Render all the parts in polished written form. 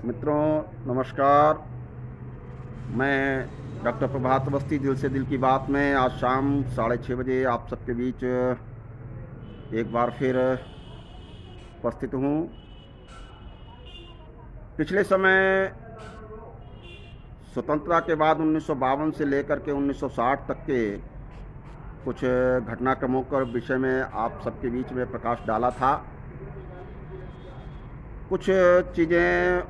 मित्रों नमस्कार। मैं डॉक्टर प्रभात अवस्थी दिल से दिल की बात में आज शाम 6:30 बजे आप सबके बीच एक बार फिर उपस्थित हूँ। पिछले समय स्वतंत्रता के बाद 1952 से लेकर के 1960 तक के कुछ घटनाक्रमों के विषय में आप सबके बीच में प्रकाश डाला था। कुछ चीज़ें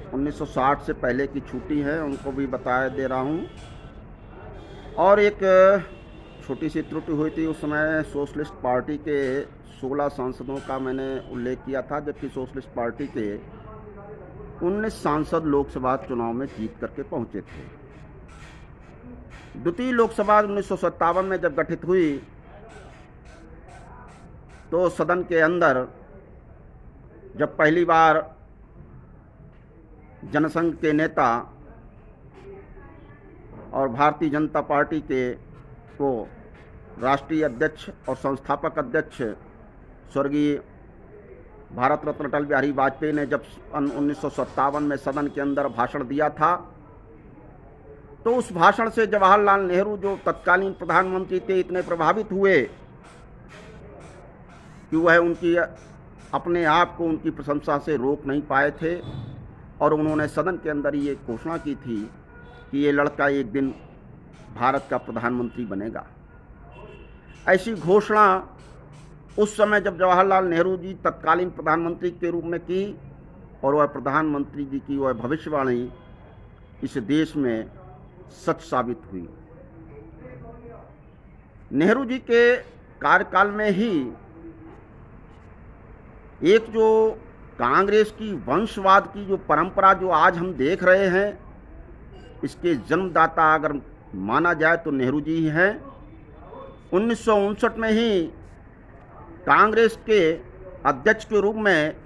1960 से पहले की छूटी हैं, उनको भी बता दे रहा हूँ। और एक छोटी सी त्रुटि हुई थी, उस समय सोशलिस्ट पार्टी के 16 सांसदों का मैंने उल्लेख किया था, जबकि सोशलिस्ट पार्टी के 19 सांसद लोकसभा चुनाव में जीत करके पहुंचे थे। द्वितीय लोकसभा 1957 में जब गठित हुई तो सदन के अंदर जब पहली बार जनसंघ के नेता और भारतीय जनता पार्टी के को राष्ट्रीय अध्यक्ष और संस्थापक अध्यक्ष स्वर्गीय भारत रत्न अटल बिहारी वाजपेयी ने जब 1957 में सदन के अंदर भाषण दिया था, तो उस भाषण से जवाहरलाल नेहरू जो तत्कालीन प्रधानमंत्री थे इतने प्रभावित हुए कि वह उनकी अपने आप को उनकी प्रशंसा से रोक नहीं पाए थे और उन्होंने सदन के अंदर ये घोषणा की थी कि ये लड़का एक दिन भारत का प्रधानमंत्री बनेगा। ऐसी घोषणा उस समय जब जवाहरलाल नेहरू जी तत्कालीन प्रधानमंत्री के रूप में की और वह प्रधानमंत्री जी की वह भविष्यवाणी इस देश में सच साबित हुई। नेहरू जी के कार्यकाल में ही एक जो कांग्रेस की वंशवाद की जो परंपरा जो आज हम देख रहे हैं, इसके जन्मदाता अगर माना जाए तो नेहरू जी ही हैं। 1959 में ही कांग्रेस के अध्यक्ष के रूप में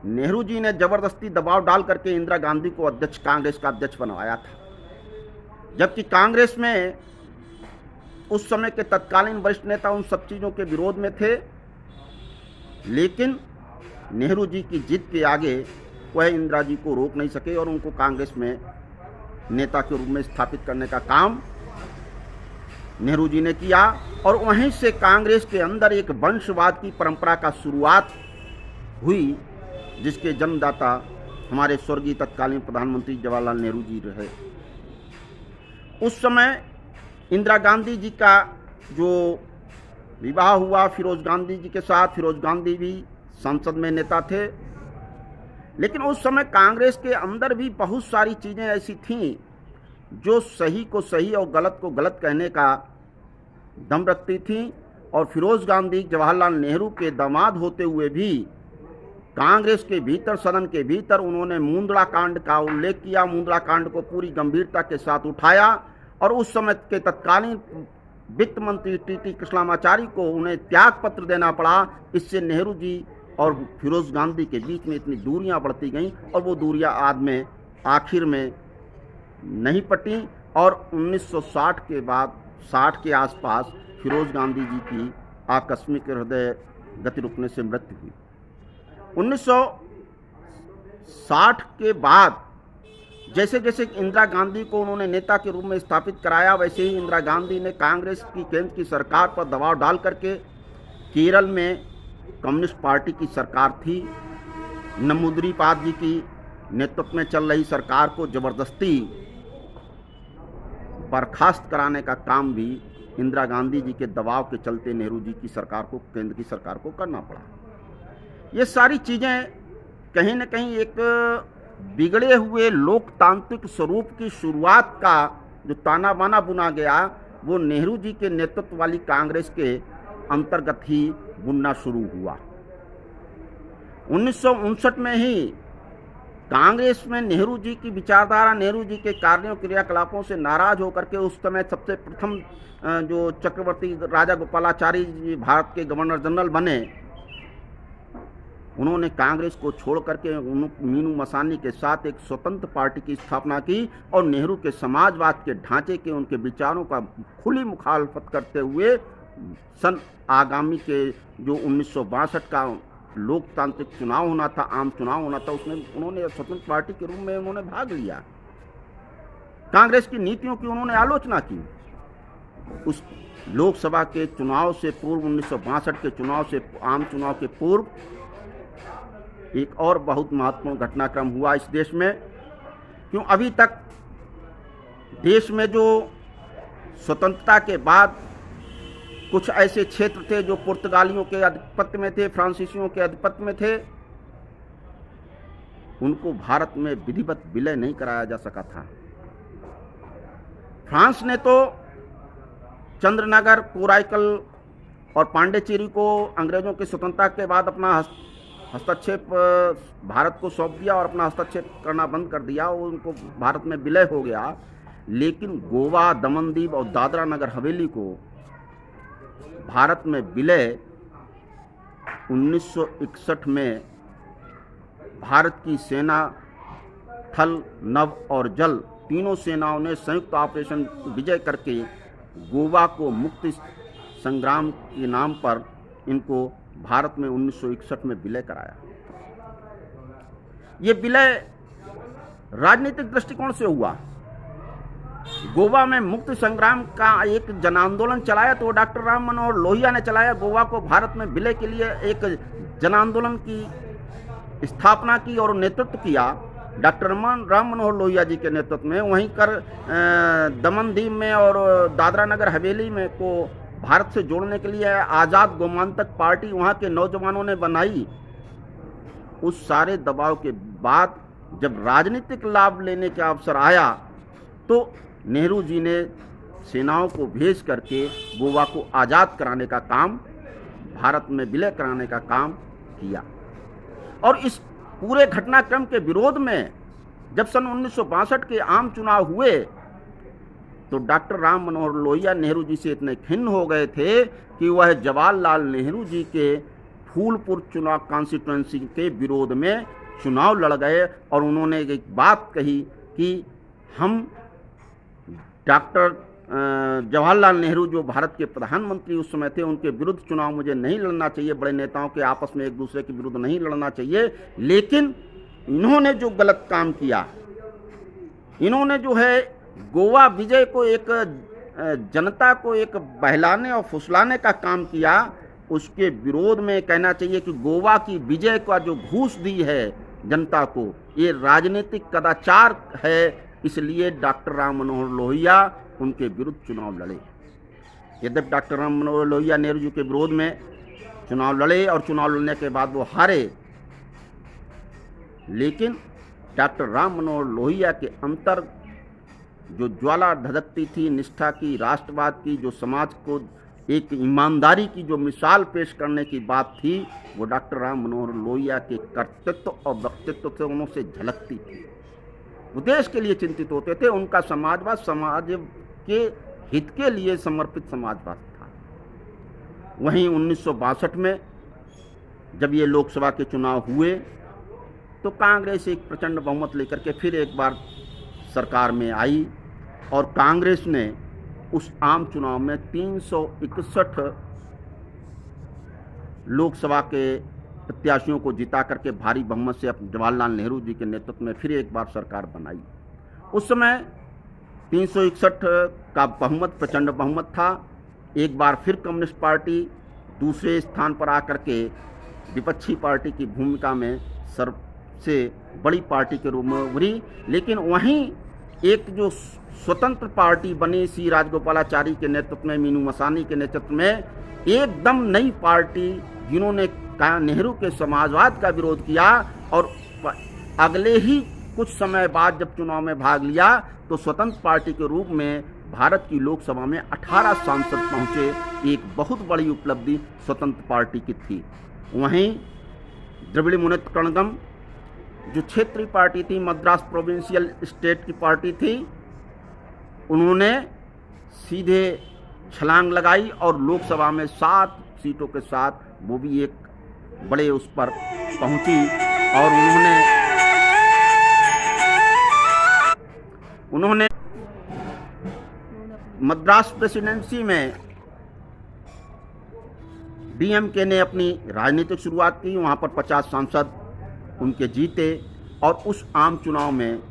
नेहरू जी ने जबरदस्ती दबाव डाल करके इंदिरा गांधी को कांग्रेस का अध्यक्ष बनवाया था, जबकि कांग्रेस में उस समय के तत्कालीन वरिष्ठ नेता उन सब चीज़ों के विरोध में थे, लेकिन नेहरू जी की जिद के आगे वह इंदिरा जी को रोक नहीं सके और उनको कांग्रेस में नेता के रूप में स्थापित करने का काम नेहरू जी ने किया। और वहीं से कांग्रेस के अंदर एक वंशवाद की परंपरा का शुरुआत हुई, जिसके जन्मदाता हमारे स्वर्गीय तत्कालीन प्रधानमंत्री जवाहरलाल नेहरू जी रहे। उस समय इंदिरा गांधी जी का जो विवाह हुआ फिरोज गांधी जी के साथ, फिरोज गांधी भी संसद में नेता थे, लेकिन उस समय कांग्रेस के अंदर भी बहुत सारी चीज़ें ऐसी थीं जो सही को सही और गलत को गलत कहने का दम रखती थीं। और फिरोज गांधी जवाहरलाल नेहरू के दामाद होते हुए भी कांग्रेस के भीतर, सदन के भीतर उन्होंने मुंद्रा कांड का उल्लेख किया, मुंद्रा कांड को पूरी गंभीरता के साथ उठाया और उस समय के तत्कालीन वित्त मंत्री टी कृष्णामाचारी को उन्हें त्याग पत्र देना पड़ा। इससे नेहरू जी और फिरोज गांधी के बीच में इतनी दूरियां बढ़ती गईं और वो दूरियां आखिर में नहीं पटी और 1960 के बाद 60 के आसपास फिरोज गांधी जी की आकस्मिक हृदय गति रुकने से मृत्यु हुई। 1960 के बाद जैसे जैसे इंदिरा गांधी को उन्होंने नेता के रूप में स्थापित कराया, वैसे ही इंदिरा गांधी ने कांग्रेस की केंद्र की सरकार पर दबाव डाल करके, केरल में कम्युनिस्ट पार्टी की सरकार थी, नमूद्रीपाद जी की नेतृत्व में चल रही सरकार को जबरदस्ती बर्खास्त कराने का काम भी इंदिरा गांधी जी के दबाव के चलते नेहरू जी की सरकार को, केंद्र की सरकार को करना पड़ा। ये सारी चीज़ें कहीं न कहीं एक बिगड़े हुए लोकतांत्रिक स्वरूप की शुरुआत का जो ताना बाना बुना गया, वो नेहरू जी के नेतृत्व वाली कांग्रेस के अंतर्गत ही बुनना शुरू हुआ। 1959 में ही कांग्रेस में नेहरू जी की विचारधारा, नेहरू जी के कार्यों क्रियाकलापों से नाराज होकर के उस समय सबसे प्रथम जो चक्रवर्ती राजा गोपालाचारी जी भारत के गवर्नर जनरल बने, उन्होंने कांग्रेस को छोड़ करके मीनू मसानी के साथ एक स्वतंत्र पार्टी की स्थापना की और नेहरू के समाजवाद के ढांचे के, उनके विचारों का खुली मुखालफत करते हुए सन आगामी के जो 1962 का लोकतांत्रिक चुनाव होना था, आम चुनाव होना था, उसमें उन्होंने स्वतंत्र पार्टी के रूप में उन्होंने भाग लिया। कांग्रेस की नीतियों की उन्होंने आलोचना की। उस लोकसभा के चुनाव से पूर्व, 1962 के चुनाव से, आम चुनाव के पूर्व एक और बहुत महत्वपूर्ण घटनाक्रम हुआ इस देश में। क्यों, अभी तक देश में जो स्वतंत्रता के बाद कुछ ऐसे क्षेत्र थे जो पुर्तगालियों के आधिपत्य में थे, फ्रांसीसियों के आधिपत्य में थे, उनको भारत में विधिवत विलय नहीं कराया जा सका था। फ्रांस ने तो चंद्रनगर, कोराइकल और पांडिचेरी को अंग्रेजों की स्वतंत्रता के बाद अपना हस्तक्षेप भारत को सौंप दिया और अपना हस्तक्षेप करना बंद कर दिया, उनको भारत में विलय हो गया। लेकिन गोवा, दमन-दीव और दादरा नगर हवेली को भारत में विलय 1961 में भारत की सेना, थल, नभ और जल तीनों सेनाओं ने संयुक्त ऑपरेशन विजय करके गोवा को मुक्ति संग्राम के नाम पर इनको भारत में 1961 में विलय कराया। ये विलय राजनीतिक दृष्टिकोण से हुआ। गोवा में मुक्ति संग्राम का एक जन आंदोलन चलाया तो डॉक्टर राम मनोहर लोहिया ने चलाया। गोवा को भारत में विलय के लिए एक जन आंदोलन की स्थापना की और नेतृत्व किया डॉक्टर राम मनोहर लोहिया जी के नेतृत्व में। वहीं कर दमन दीव में और दादरा नगर हवेली में को भारत से जोड़ने के लिए आज़ाद गोमांतक पार्टी वहाँ के नौजवानों ने बनाई। उस सारे दबाव के बाद जब राजनीतिक लाभ लेने का अवसर आया तो नेहरू जी ने सेनाओं को भेज करके गोवा को आज़ाद कराने का काम, भारत में विलय कराने का काम किया। और इस पूरे घटनाक्रम के विरोध में जब सन 1962 के आम चुनाव हुए तो डॉक्टर राम मनोहर लोहिया नेहरू जी से इतने खिन्न हो गए थे कि वह जवाहरलाल नेहरू जी के फूलपुर चुनाव कॉन्स्टिट्यूंसी के विरोध में चुनाव लड़ गए और उन्होंने एक बात कही कि हम डॉक्टर जवाहरलाल नेहरू जो भारत के प्रधानमंत्री उस समय थे, उनके विरुद्ध चुनाव मुझे नहीं लड़ना चाहिए, बड़े नेताओं के आपस में एक दूसरे के विरुद्ध नहीं लड़ना चाहिए। लेकिन इन्होंने जो गलत काम किया, इन्होंने जो है गोवा विजय को एक जनता को एक बहलाने और फुसलाने का काम किया। उसके विरोध में कहना चाहिए कि गोवा की विजय का जो घूस दी है जनता को, ये राजनीतिक कदाचार है। इसलिए डॉक्टर राम मनोहर लोहिया उनके विरुद्ध चुनाव लड़े। यद्यपि डॉक्टर राम मनोहर लोहिया नेहरू जी के विरोध में चुनाव लड़े और चुनाव लड़ने के बाद वो हारे, लेकिन डॉक्टर राम मनोहर लोहिया के अंतर जो ज्वाला धधकती थी, निष्ठा की, राष्ट्रवाद की, जो समाज को एक ईमानदारी की जो मिसाल पेश करने की बात थी, वो डॉक्टर राम मनोहर लोहिया के कर्तृत्व और व्यक्तित्व से उनसे झलकती थी। वो देश के लिए चिंतित होते थे। उनका समाजवाद समाज के हित के लिए समर्पित समाजवाद था। वहीं 1962 में जब ये लोकसभा के चुनाव हुए तो कांग्रेस एक प्रचंड बहुमत लेकर के फिर एक बार सरकार में आई और कांग्रेस ने उस आम चुनाव में 361 लोकसभा के प्रत्याशियों को जिता करके भारी बहुमत से जवाहरलाल नेहरू जी के नेतृत्व में फिर एक बार सरकार बनाई। उस समय 361 का बहुमत प्रचंड बहुमत था। एक बार फिर कम्युनिस्ट पार्टी दूसरे स्थान पर आकर के विपक्षी पार्टी की भूमिका में सबसे बड़ी पार्टी के रूप में उभरी। लेकिन वहीं एक जो स्वतंत्र पार्टी बनी सी राजगोपालाचारी के नेतृत्व में, मीनू मसानी के नेतृत्व में, एकदम नई पार्टी जिन्होंने नेहरू के समाजवाद का विरोध किया और अगले ही कुछ समय बाद जब चुनाव में भाग लिया तो स्वतंत्र पार्टी के रूप में भारत की लोकसभा में 18 सांसद पहुंचे। एक बहुत बड़ी उपलब्धि स्वतंत्र पार्टी की थी। वहीं द्रविड़ मुनेत्र कड़गम जो क्षेत्रीय पार्टी थी, मद्रास प्रोविंशियल स्टेट की पार्टी थी, उन्होंने सीधे छलांग लगाई और लोकसभा में 7 सीटों के साथ वो भी एक बड़े उस पर पहुंची और उन्होंने मद्रास प्रेसिडेंसी में डीएमके ने अपनी राजनीतिक शुरुआत की, वहाँ पर 50 सांसद उनके जीते और उस आम चुनाव में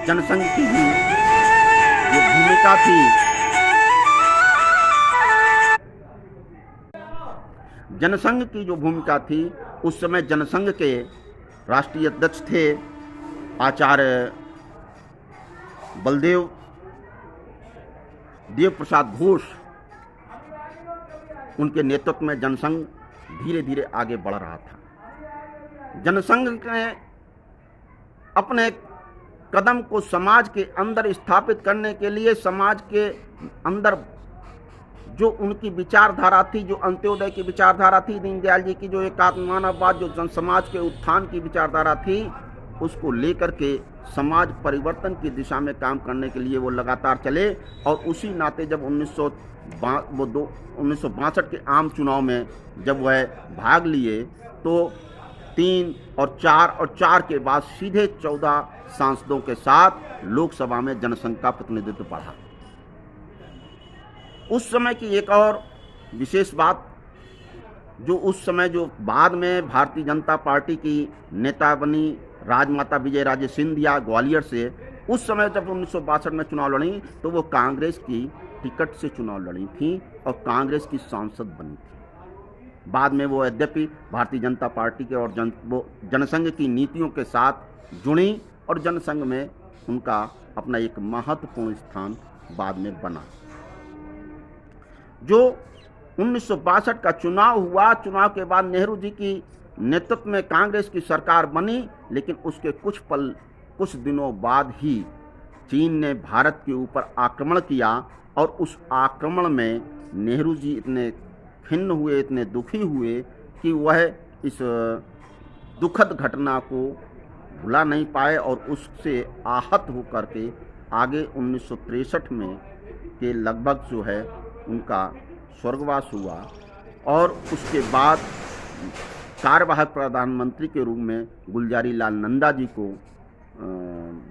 जनसंघ की भी जो भूमिका थी, जनसंघ की जो भूमिका थी, उस समय जनसंघ के राष्ट्रीय अध्यक्ष थे आचार्य बलदेव देव प्रसाद घोष। उनके नेतृत्व में जनसंघ धीरे धीरे आगे बढ़ रहा था। जनसंघ ने अपने कदम को समाज के अंदर स्थापित करने के लिए समाज के अंदर जो उनकी विचारधारा थी, जो अंत्योदय की विचारधारा थी, दीनदयाल जी की जो एकात्म मानववाद, जो जन समाज के उत्थान की विचारधारा थी, उसको लेकर के समाज परिवर्तन की दिशा में काम करने के लिए वो लगातार चले। और उसी नाते जब 1962 के आम चुनाव में जब वह भाग लिए तो 3 और 4 के बाद सीधे 14 सांसदों के साथ लोकसभा में जनसंघ का प्रतिनिधित्व बढ़ा। उस समय की एक और विशेष बात, जो उस समय जो बाद में भारतीय जनता पार्टी की नेता बनी राजमाता विजय राजे सिंधिया ग्वालियर से, उस समय जब 1962 में चुनाव लड़ी तो वो कांग्रेस की टिकट से चुनाव लड़ी थी और कांग्रेस की सांसद बनी थी। बाद में वो यद्यपि भारतीय जनता पार्टी के और जनसंघ की नीतियों के साथ जुड़ी और जनसंघ में उनका अपना एक महत्वपूर्ण स्थान बाद में बना। जो 1962 का चुनाव हुआ, चुनाव के बाद नेहरू जी की नेतृत्व में कांग्रेस की सरकार बनी, लेकिन उसके कुछ दिनों बाद ही चीन ने भारत के ऊपर आक्रमण किया और उस आक्रमण में नेहरू जी इतने खिन्न हुए, इतने दुखी हुए कि वह इस दुखद घटना को भुला नहीं पाए और उससे आहत होकर के आगे 1963 में के लगभग जो है उनका स्वर्गवास हुआ। और उसके बाद कार्यवाहक प्रधानमंत्री के रूप में गुलजारी लाल नंदा जी को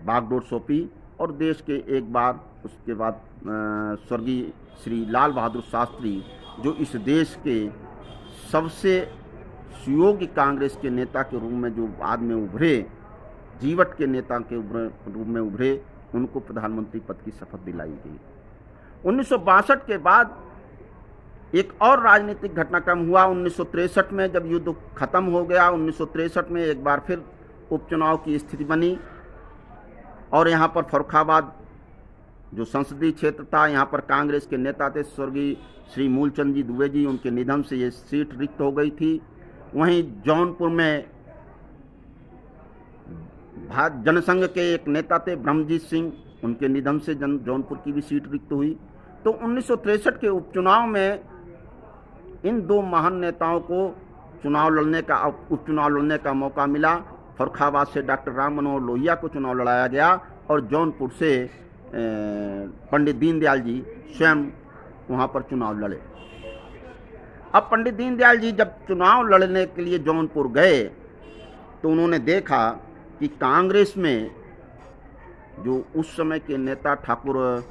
बागडोर सौंपी और देश के एक बार उसके बाद स्वर्गीय श्री लाल बहादुर शास्त्री, जो इस देश के सबसे सुयोग्य कांग्रेस के नेता के रूप में जो बाद में उभरे, जीवट के नेता के रूप में उभरे, उनको प्रधानमंत्री पद की शपथ दिलाई गई। 1962 के बाद एक और राजनीतिक घटनाक्रम हुआ 1963 में, जब युद्ध खत्म हो गया। 1963 में एक बार फिर उपचुनाव की स्थिति बनी और यहाँ पर फर्रुखाबाद जो संसदीय क्षेत्र था, यहाँ पर कांग्रेस के नेता थे स्वर्गीय श्री मूलचंद जी दुबे जी, उनके निधन से ये सीट रिक्त हो गई थी। वहीं जौनपुर में जनसंघ के एक नेता थे ब्रह्मजीत सिंह, उनके निधन से जौनपुर की भी सीट रिक्त हुई। तो 1963 के उपचुनाव में इन दो महान नेताओं को उपचुनाव लड़ने का मौका मिला। फर्रुखाबाद से डॉक्टर राम मनोहर लोहिया को चुनाव लड़ाया गया और जौनपुर से पंडित दीनदयाल जी स्वयं वहाँ पर चुनाव लड़े। अब पंडित दीनदयाल जी जब चुनाव लड़ने के लिए जौनपुर गए तो उन्होंने देखा कि कांग्रेस में जो उस समय के नेता ठाकुर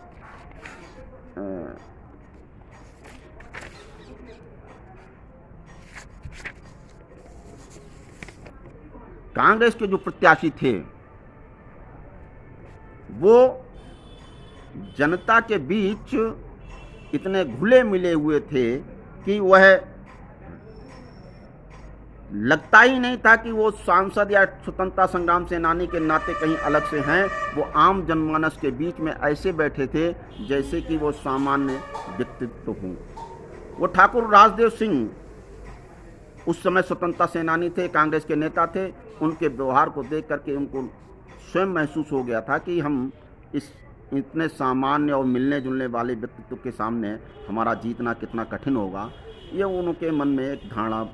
कांग्रेस के जो प्रत्याशी थे वो जनता के बीच इतने घुले मिले हुए थे कि वह लगता ही नहीं था कि वो सांसद या स्वतंत्रता संग्राम सेनानी के नाते कहीं अलग से हैं। वो आम जनमानस के बीच में ऐसे बैठे थे जैसे कि वो सामान्य व्यक्तित्व हों। वो ठाकुर राजदेव सिंह उस समय स्वतंत्रता सेनानी थे, कांग्रेस के नेता थे। उनके व्यवहार को देख करके उनको स्वयं महसूस हो गया था कि हम इस इतने सामान्य और मिलने जुलने वाले व्यक्तित्व के सामने हमारा जीतना कितना कठिन होगा। ये उनके मन में एक धारणा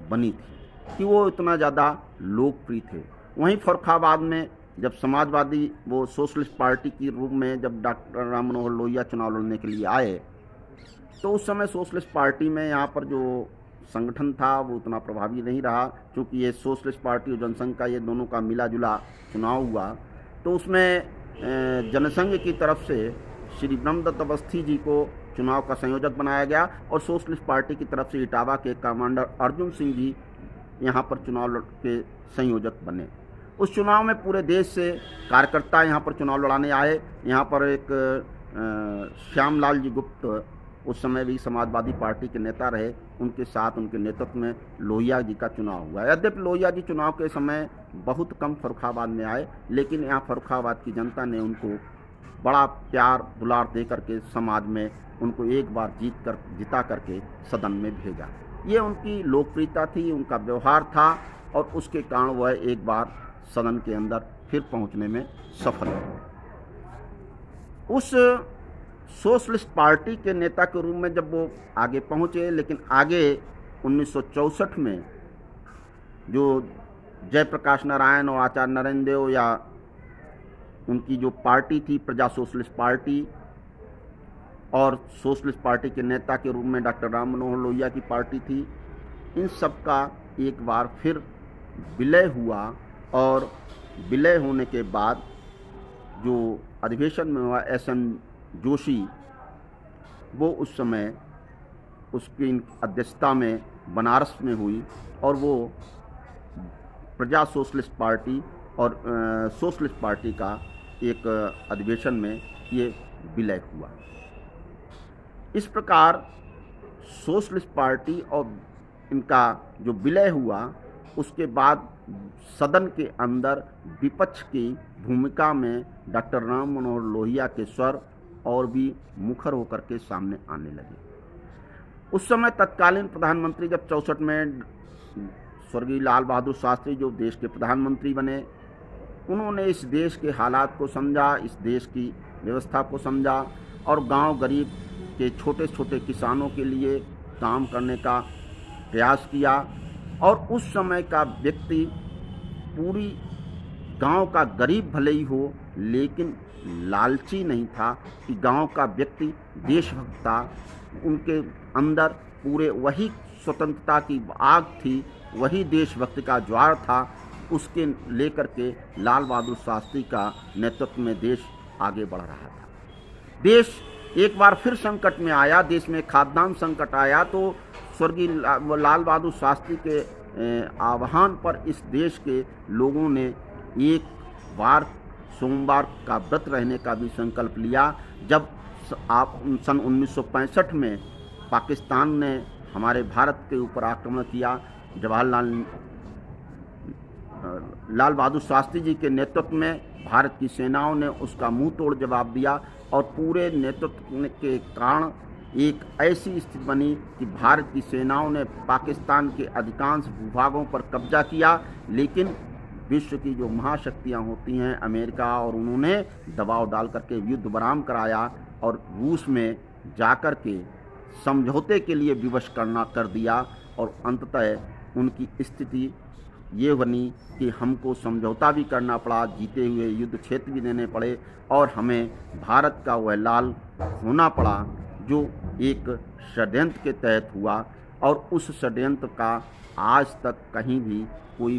बनी थी कि वो इतना ज़्यादा लोकप्रिय थे। वहीं फर्रुखाबाद में जब समाजवादी वो सोशलिस्ट पार्टी के रूप में जब डॉक्टर राम मनोहर लोहिया चुनाव लड़ने के लिए आए तो उस समय सोशलिस्ट पार्टी में यहाँ पर जो संगठन था वो उतना प्रभावी नहीं रहा, क्योंकि ये सोशलिस्ट पार्टी और जनसंघ का ये दोनों का मिला जुला चुनाव हुआ। तो उसमें जनसंघ की तरफ से श्री ब्रह्मदत्त अवस्थी जी को चुनाव का संयोजक बनाया गया और सोशलिस्ट पार्टी की तरफ से इटावा के कमांडर अर्जुन सिंह जी यहाँ पर चुनाव के संयोजक बने। उस चुनाव में पूरे देश से कार्यकर्ता यहाँ पर चुनाव लड़ाने आए। यहाँ पर एक श्यामलाल जी गुप्त उस समय भी समाजवादी पार्टी के नेता रहे, उनके साथ उनके नेतृत्व में लोहिया जी का चुनाव हुआ। यद्यपि लोहिया जी चुनाव के समय बहुत कम फर्रुखाबाद में आए, लेकिन यहाँ फर्रुखाबाद की जनता ने उनको बड़ा प्यार दुलार दे करके समाज में उनको एक बार जिता करके सदन में भेजा। ये उनकी लोकप्रियता थी, उनका व्यवहार था और उसके कारण वह एक बार सदन के अंदर फिर पहुंचने में सफल हुए। उस सोशलिस्ट पार्टी के नेता के रूप में जब वो आगे पहुंचे, लेकिन आगे 1964 में जो जयप्रकाश नारायण और आचार्य नरेंद्र देव या उनकी जो पार्टी थी प्रजा सोशलिस्ट पार्टी, और सोशलिस्ट पार्टी के नेता के रूप में डॉक्टर राम मनोहर लोहिया की पार्टी थी, इन सब का एक बार फिर विलय हुआ। और विलय होने के बाद जो अधिवेशन में हुआ एस.एन. जोशी, वो उस समय उसकी अध्यक्षता में बनारस में हुई और वो प्रजा सोशलिस्ट पार्टी और सोशलिस्ट पार्टी का एक अधिवेशन में ये विलय हुआ। इस प्रकार सोशलिस्ट पार्टी और इनका जो विलय हुआ, उसके बाद सदन के अंदर विपक्ष की भूमिका में डॉक्टर राम मनोहर लोहिया के स्वर और भी मुखर होकर के सामने आने लगे। उस समय तत्कालीन प्रधानमंत्री जब 64 में स्वर्गीय लाल बहादुर शास्त्री जो देश के प्रधानमंत्री बने, उन्होंने इस देश के हालात को समझा, इस देश की व्यवस्था को समझा और गांव गरीब के छोटे छोटे किसानों के लिए काम करने का प्रयास किया। और उस समय का व्यक्ति पूरी गांव का गरीब भले ही हो, लेकिन लालची नहीं था कि गांव का व्यक्ति देशभक्त था। उनके अंदर पूरे वही स्वतंत्रता की आग थी, वही देशभक्ति का ज्वार था। उसके लेकर के लाल बहादुर शास्त्री का नेतृत्व में देश आगे बढ़ रहा था। देश एक बार फिर संकट में आया, देश में खाद्यान्न संकट आया, तो स्वर्गीय लाल बहादुर शास्त्री के आह्वान पर इस देश के लोगों ने एक बार सोमवार का व्रत रहने का भी संकल्प लिया। जब सन 1965 में पाकिस्तान ने हमारे भारत के ऊपर आक्रमण किया, लाल बहादुर शास्त्री जी के नेतृत्व में भारत की सेनाओं ने उसका मुंह तोड़ जवाब दिया और पूरे नेतृत्व के कारण एक ऐसी स्थिति बनी कि भारत की सेनाओं ने पाकिस्तान के अधिकांश भूभागों पर कब्जा किया। लेकिन विश्व की जो महाशक्तियां होती हैं अमेरिका, और उन्होंने दबाव डाल करके युद्ध विराम कराया और रूस में जाकर के समझौते के लिए विवश कर दिया। और अंततः उनकी स्थिति ये बनी कि हमको समझौता भी करना पड़ा, जीते हुए युद्ध क्षेत्र भी देने पड़े और हमें भारत का वह लाल होना पड़ा जो एक षड्यंत्र के तहत हुआ। और उस षड्यंत्र का आज तक कहीं भी कोई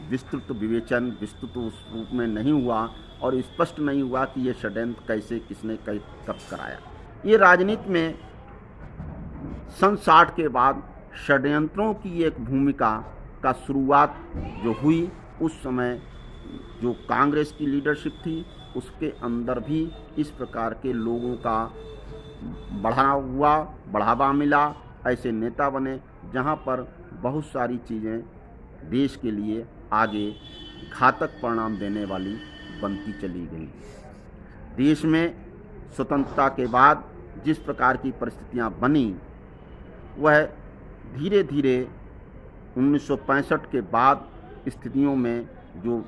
विस्तृत विवेचन विस्तृत उस रूप में नहीं हुआ और स्पष्ट नहीं हुआ कि ये षड्यंत्र कैसे, किसने, कब कराया। ये राजनीति में सन 60 के बाद षड्यंत्रों की एक भूमिका का शुरुआत जो हुई, उस समय जो कांग्रेस की लीडरशिप थी उसके अंदर भी इस प्रकार के लोगों का बढ़ावा मिला। ऐसे नेता बने जहां पर बहुत सारी चीज़ें देश के लिए आगे घातक परिणाम देने वाली बनती चली गई। देश में स्वतंत्रता के बाद जिस प्रकार की परिस्थितियां बनी, वह धीरे धीरे 1965 के बाद स्थितियों में जो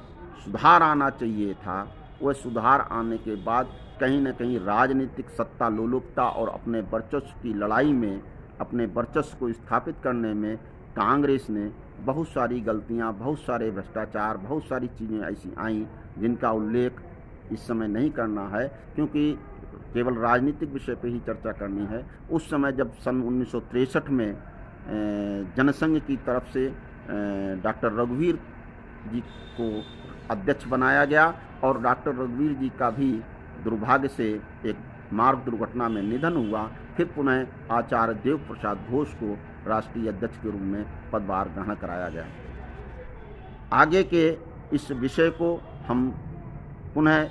सुधार आना चाहिए था, वह सुधार आने के बाद कहीं न कहीं राजनीतिक सत्ता लोलुपता और अपने वर्चस्व की लड़ाई में, अपने वर्चस्व को स्थापित करने में कांग्रेस ने बहुत सारी गलतियां, बहुत सारे भ्रष्टाचार, बहुत सारी चीज़ें ऐसी आईं जिनका उल्लेख इस समय नहीं करना है, क्योंकि केवल राजनीतिक विषय पर ही चर्चा करनी है। उस समय जब सन 1963 में जनसंघ की तरफ से डॉक्टर रघुवीर जी को अध्यक्ष बनाया गया और डॉक्टर रघुवीर जी का भी दुर्भाग्य से एक मार्ग दुर्घटना में निधन हुआ, फिर पुनः आचार्य देव प्रसाद घोष को राष्ट्रीय अध्यक्ष के रूप में पदभार ग्रहण कराया गया। आगे के इस विषय को हम पुनः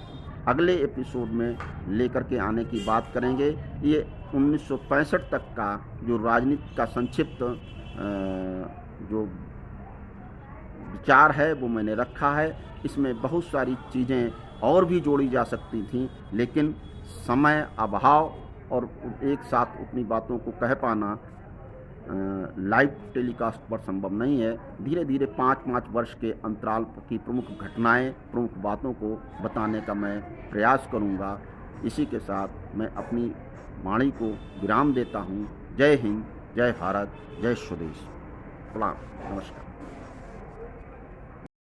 अगले एपिसोड में लेकर के आने की बात करेंगे। ये 1965 तक का जो राजनीति का संक्षिप्त जो विचार है वो मैंने रखा है। इसमें बहुत सारी चीज़ें और भी जोड़ी जा सकती थीं, लेकिन समय अभाव और एक साथ उतनी बातों को कह पाना लाइव टेलीकास्ट पर संभव नहीं है। धीरे धीरे 5-5 वर्ष के अंतराल की प्रमुख घटनाएं, प्रमुख बातों को बताने का मैं प्रयास करूंगा। इसी के साथ मैं अपनी वाणी को विराम देता हूं। जय हिंद, जय भारत, जय स्वदेश। प्रणाम, नमस्कार।